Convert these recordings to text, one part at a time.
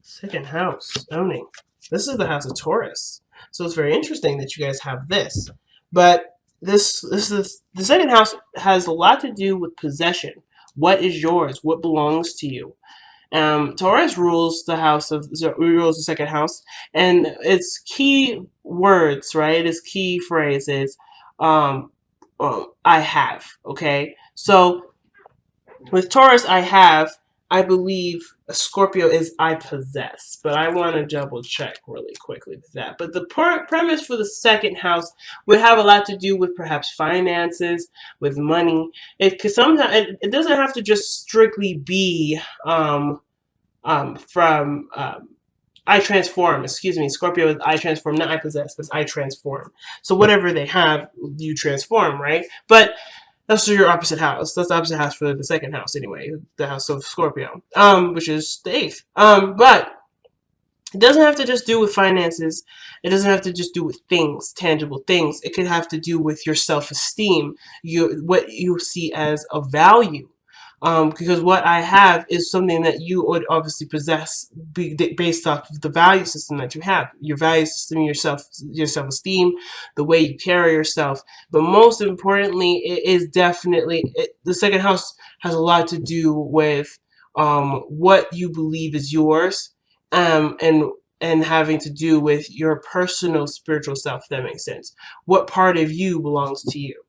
Second house, owning. This is the house of Taurus. So it's very interesting that you guys have this. But this is the second house has a lot to do with possession. What is yours? What belongs to you? Taurus rules the house of rules the second house, and its key words, right? Its key phrase is, "I have." Okay, so with Taurus, I have. I believe Scorpio is I possess, but I want to double check really quickly with that. But the premise for the second house would have a lot to do with perhaps finances, with money. It could sometimes it doesn't have to just strictly be from I transform. Excuse me, Scorpio is I transform, not I possess, but I transform. So whatever they have, you transform, right? But that's your opposite house. That's the opposite house for the second house, anyway. The house of Scorpio, which is the eighth. But it doesn't have to just do with finances. It doesn't have to just do with things, tangible things. It could have to do with your self-esteem, what you see as a value. Because what I have is something that you would obviously possess based off of the value system that you have, your value system, your self-esteem, the way you carry yourself. But most importantly, it is definitely the second house has a lot to do with what you believe is yours, and having to do with your personal spiritual self. If that makes sense. What part of you belongs to you?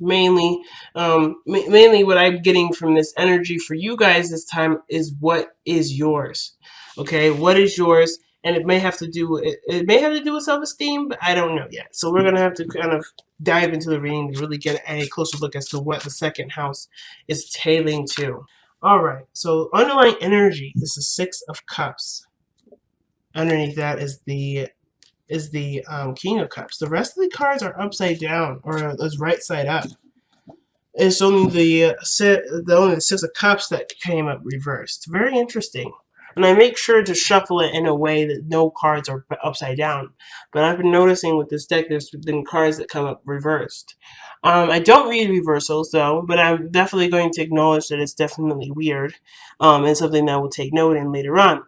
Mainly what I'm getting from this energy for you guys this time is what is yours. Okay, what is yours? And it may have to do it may have to do with self-esteem, but I don't know yet. So we're gonna have to kind of dive into the reading to really get a closer look as to what the second house is tailing to. All right, so underlying energy is the Six of Cups. Underneath that is the King of Cups. The rest of the cards are upside down, or is right side up. It's only the Six of Cups that came up reversed. Very interesting. And I make sure to shuffle it in a way that no cards are upside down. But I've been noticing with this deck, there's been cards that come up reversed. I don't read reversals though, but I'm definitely going to acknowledge that it's definitely weird, and something that we'll take note in later on.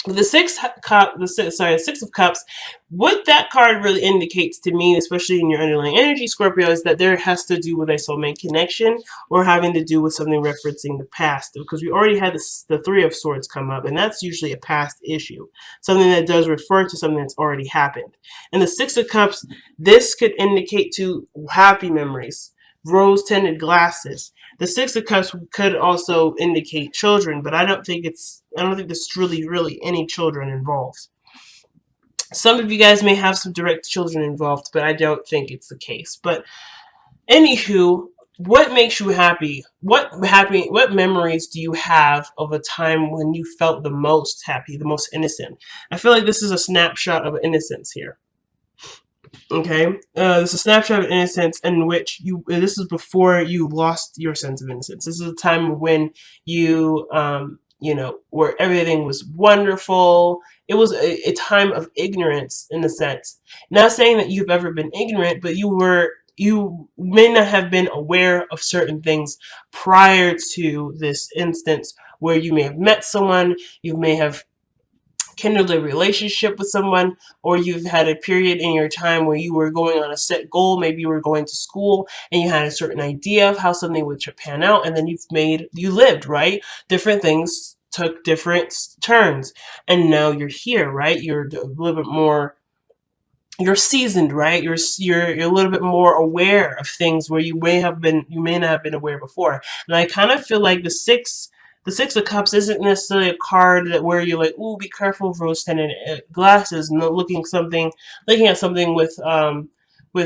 The Six of Cups, what that card really indicates to me, especially in your underlying energy, Scorpio, is that there has to do with a soulmate connection or having to do with something referencing the past. Because we already had the Three of Swords come up, and that's usually a past issue, something that does refer to something that's already happened. And the Six of Cups, this could indicate to happy memories, rose-tinted glasses. The Six of Cups could also indicate children, but I don't think there's really any children involved. Some of you guys may have some direct children involved, but I don't think it's the case. But anywho, what makes you happy? What memories do you have of a time when you felt the most happy, the most innocent? I feel like this is a snapshot of innocence here. Okay, this is a snapshot of innocence in which this is before you lost your sense of innocence. This is a time when you, where everything was wonderful. It was a time of ignorance in a sense. Not saying that you've ever been ignorant, but you may not have been aware of certain things prior to this instance where you may have met someone, you may have kindled a relationship with someone, or you've had a period in your time where you were going on a set goal. Maybe you were going to school and you had a certain idea of how something would pan out, and then you lived, right? Different things took different turns, and now you're here, right? You're a little bit more, you're seasoned, right? You're a little bit more aware of things where you may not have been aware before. And I kind of feel like the Six of Cups isn't necessarily a card where you're like, ooh, be careful of rose-tinted glasses, and looking at something with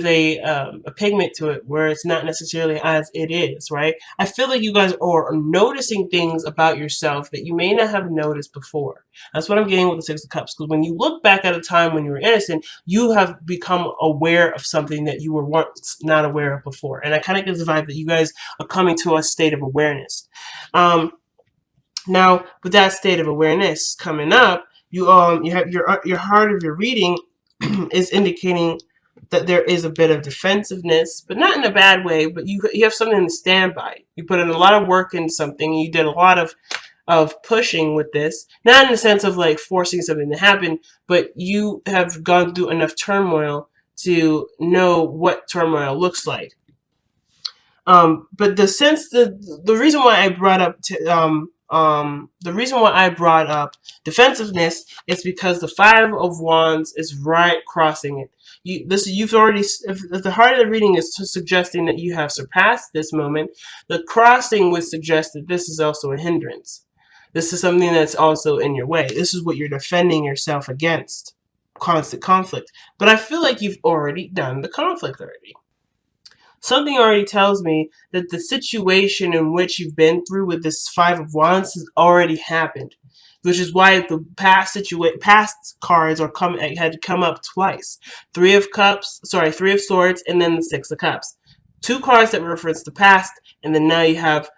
a pigment to it where it's not necessarily as it is, right? I feel like you guys are noticing things about yourself that you may not have noticed before. That's what I'm getting with the Six of Cups, because when you look back at a time when you were innocent, you have become aware of something that you were once not aware of before. And I kind of get the vibe that you guys are coming to a state of awareness. Now, with that state of awareness coming up, you have your heart of your reading is indicating that there is a bit of defensiveness, but not in a bad way. But you have something to stand by. You put in a lot of work into something. You did a lot of of pushing with this, not in the sense of like forcing something to happen, but you have gone through enough turmoil to know what turmoil looks like. But the reason why I brought up the reason why I brought up defensiveness is because the Five of Wands is right crossing it. You've already, if the heart of the reading is suggesting that you have surpassed this moment, the crossing would suggest that this is also a hindrance. This is something that's also in your way. This is what you're defending yourself against, constant conflict. But I feel like you've already done the conflict already. Something already tells me that the situation in which you've been through with this Five of Wands has already happened, which is why the past cards had come up twice. Three of Swords, and then the Six of Cups. Two cards that reference the past, and then now you have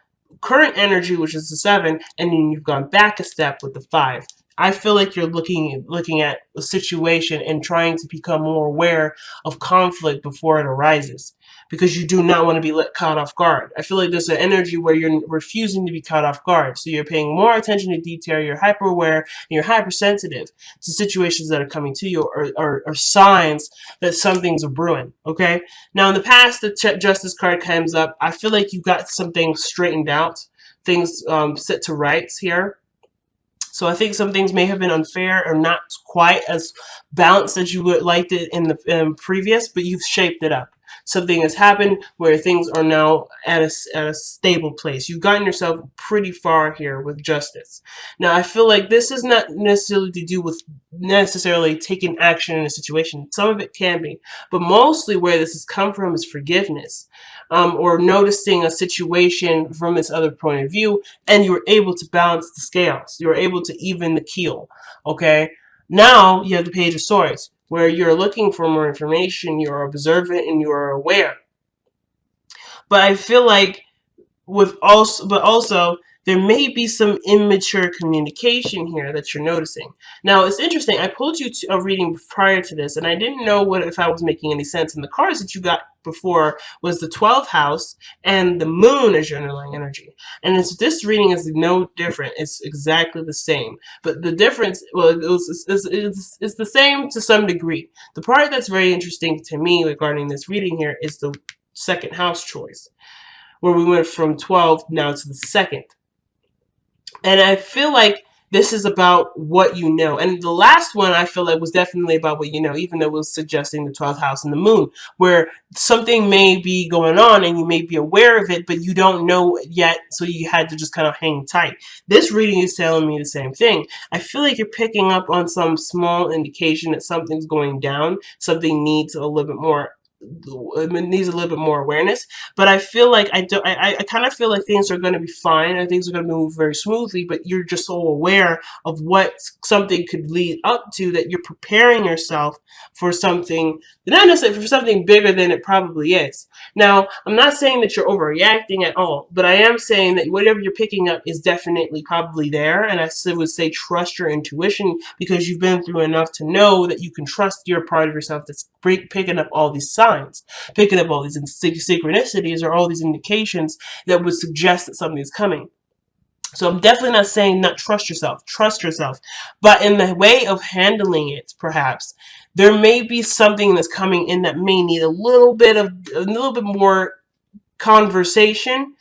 current energy, which is the Seven, and then you've gone back a step with the Five. I feel like you're looking at a situation and trying to become more aware of conflict before it arises, because you do not want to be caught off guard. I feel like there's an energy where you're refusing to be caught off guard. So you're paying more attention to detail, you're hyper aware, and you're hypersensitive to situations that are coming to you, or signs that something's a brewing. Okay? Now, in the past, the Justice card comes up. I feel like you got some things straightened out, things set to rights here. So I think some things may have been unfair or not quite as balanced as you would like it in the previous, but you've shaped it up. Something has happened where things are now at a stable place. You've gotten yourself pretty far here with justice. Now, I feel like this is not necessarily to do with necessarily taking action in a situation. Some of it can be, but mostly where this has come from is forgiveness. Or noticing a situation from this other point of view, and you were able to balance the scales. You were able to even the keel. Okay? Now you have the Page of Swords, where you're looking for more information, you're observant, and you're aware. But I feel like but also there may be some immature communication here that you're noticing. Now, it's interesting. I pulled you to a reading prior to this, and I didn't know if I was making any sense. And the cards that you got before was the 12th house and the moon as your underlying energy. And this reading is no different. It's exactly the same. But the difference, well, it's the same to some degree. The part that's very interesting to me regarding this reading here is the second house choice, where we went from 12 now to the second. And I feel like this is about what you know. And the last one I feel like was definitely about what you know, even though it was suggesting the 12th house and the moon, where something may be going on and you may be aware of it, but you don't know it yet, so you had to just kind of hang tight. This reading is telling me the same thing. I feel like you're picking up on some small indication that something's going down, something needs a little bit more awareness, but I feel like I kind of feel like things are going to be fine and things are going to move very smoothly, but you're just so aware of what something could lead up to that you're preparing yourself for something, not necessarily for something bigger than it probably is. Now, I'm not saying that you're overreacting at all, but I am saying that whatever you're picking up is definitely probably there, and I would say trust your intuition, because you've been through enough to know that you can trust your part of yourself that's picking up all these signs, picking up all these synchronicities or all these indications that would suggest that something's coming. So I'm definitely not saying not trust yourself. Trust yourself. But in the way of handling it, perhaps, there may be something that's coming in that may need a little bit more conversation,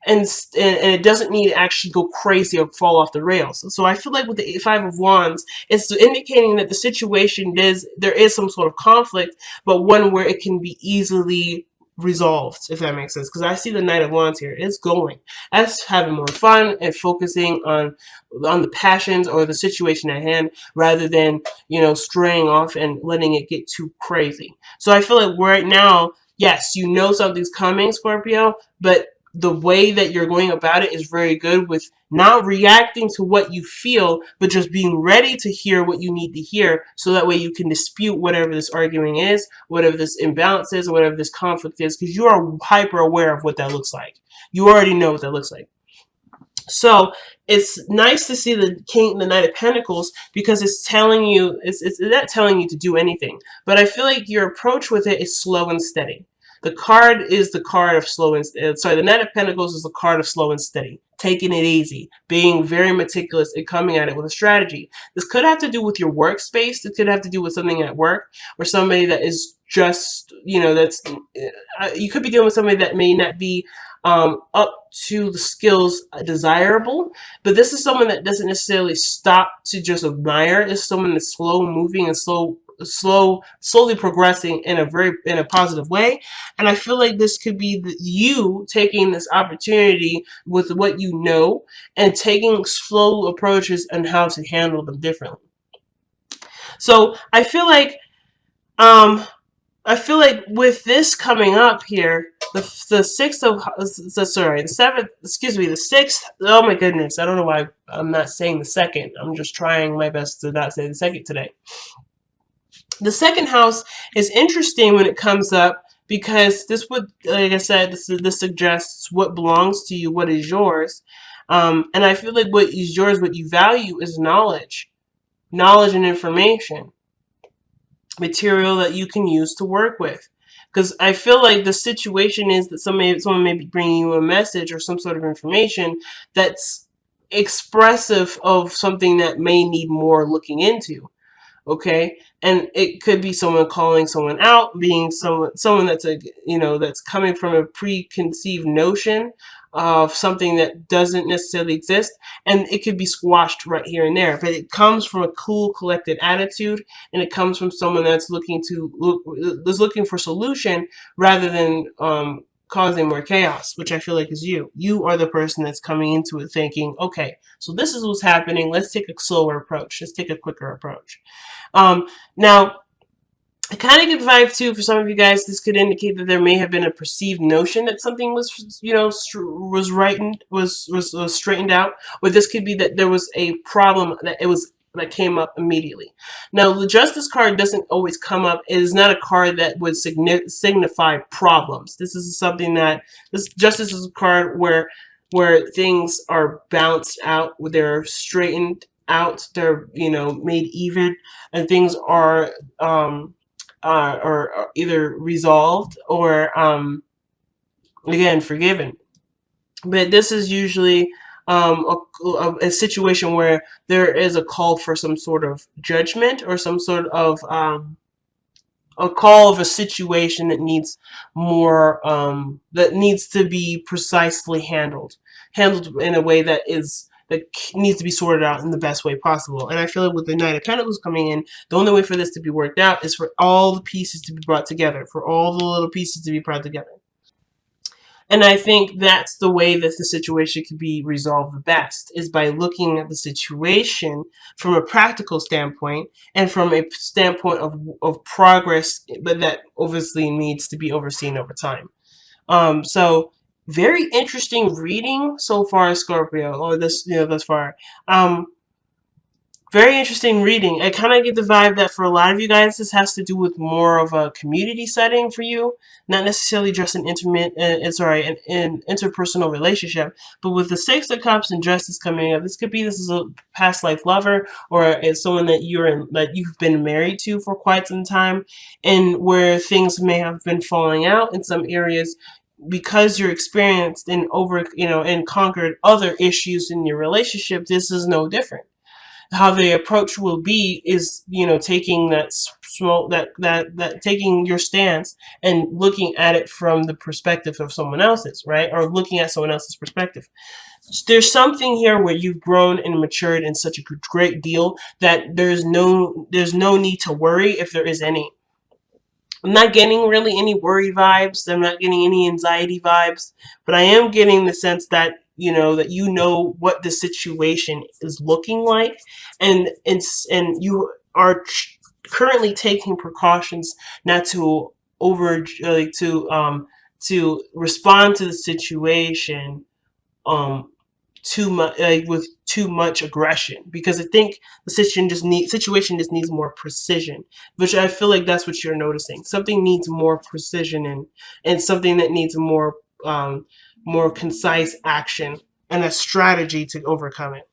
and it doesn't need to actually go crazy or fall off the rails. So I feel like with the Five of Wands, it's indicating that the situation there is some sort of conflict, but one where it can be easily resolved, if that makes sense. Because I see the Knight of Wands here. It's going. That's having more fun and focusing on the passions or the situation at hand, rather than, straying off and letting it get too crazy. So I feel like right now, yes, you know something's coming, Scorpio, but the way that you're going about it is very good, with not reacting to what you feel, but just being ready to hear what you need to hear, so that way you can dispute whatever this arguing is, whatever this imbalance is, or whatever this conflict is, because you are hyper aware of what that looks like. You already know what that looks like. So it's nice to see the Knight of Pentacles, because it's telling you, it's not telling you to do anything, but I feel like your approach with it is slow and steady. The card is the card of slow and sorry, the Knight of Pentacles is the card of slow and steady, taking it easy, being very meticulous, and coming at it with a strategy. This could have to do with your workspace. It could have to do with something at work, or somebody that is just, that's, you could be dealing with somebody that may not be up to the skills desirable, but this is someone that doesn't necessarily stop to just admire. It's someone that's slow moving and slowly progressing in a positive way. And I feel like this could be you taking this opportunity with what you know and taking slow approaches and how to handle them differently. So um I feel like with this coming up here, the sixth of sorry, the seventh, excuse me, the sixth. Oh my goodness, I don't know why I'm not saying the second. I'm just trying my best to not say the second today. The second house is interesting when it comes up because this would, like I said, this suggests what belongs to you, what is yours, and I feel like what is yours, what you value, is knowledge and information, material that you can use to work with. Because I feel like the situation is that someone may be bringing you a message or some sort of information that's expressive of something that may need more looking into. Okay, and it could be someone calling someone out, being someone that's that's coming from a preconceived notion of something that doesn't necessarily exist, and it could be squashed right here and there, but it comes from a cool collected attitude, and it comes from someone that's looking for solution rather than causing more chaos, which I feel like is you. You are the person that's coming into it thinking, okay, so this is what's happening. Let's take a slower approach. Let's take a quicker approach. Now, I kind of get the vibe too for some of you guys. This could indicate that there may have been a perceived notion that something was, was straightened out, or this could be that there was a problem that came up immediately. Now, the Justice card doesn't always come up. It is not a card that would signify problems. This is something that this Justice is a card where things are balanced out, where they're straightened out, they're made even, and things are either resolved or again forgiven. But this is usually a situation where there is a call for some sort of judgment or some sort of a call of a situation that needs more that needs to be precisely handled in a way that needs to be sorted out in the best way possible. And I feel like with the Knight of Pentacles coming in, the only way for this to be worked out is for all the pieces to be brought together, for all the little pieces to be brought together. And I think that's the way that the situation can be resolved the best, is by looking at the situation from a practical standpoint and from a standpoint of progress, but that obviously needs to be overseen over time. So very interesting reading so far, Scorpio, or thus far. Very interesting reading. I kind of get the vibe that for a lot of you guys, this has to do with more of a community setting for you, not necessarily just an an interpersonal relationship. But with the Six of Cups and Justice coming up, this is a past life lover, or it's someone that you've been married to for quite some time, and where things may have been falling out in some areas because you're experienced and and conquered other issues in your relationship. This is no different. How the approach will be is, taking taking your stance and looking at it from the perspective of someone else's, right? Or looking at someone else's perspective. There's something here where you've grown and matured in such a great deal that there's no need to worry, if there is any. I'm not getting really any worry vibes. I'm not getting any anxiety vibes, but I am getting the sense that what the situation is looking like, and you are currently taking precautions not to to respond to the situation too much, with too much aggression, because I think the situation just needs more precision, which I feel like that's what you're noticing. Something needs more precision and something that needs more concise action and a strategy to overcome it.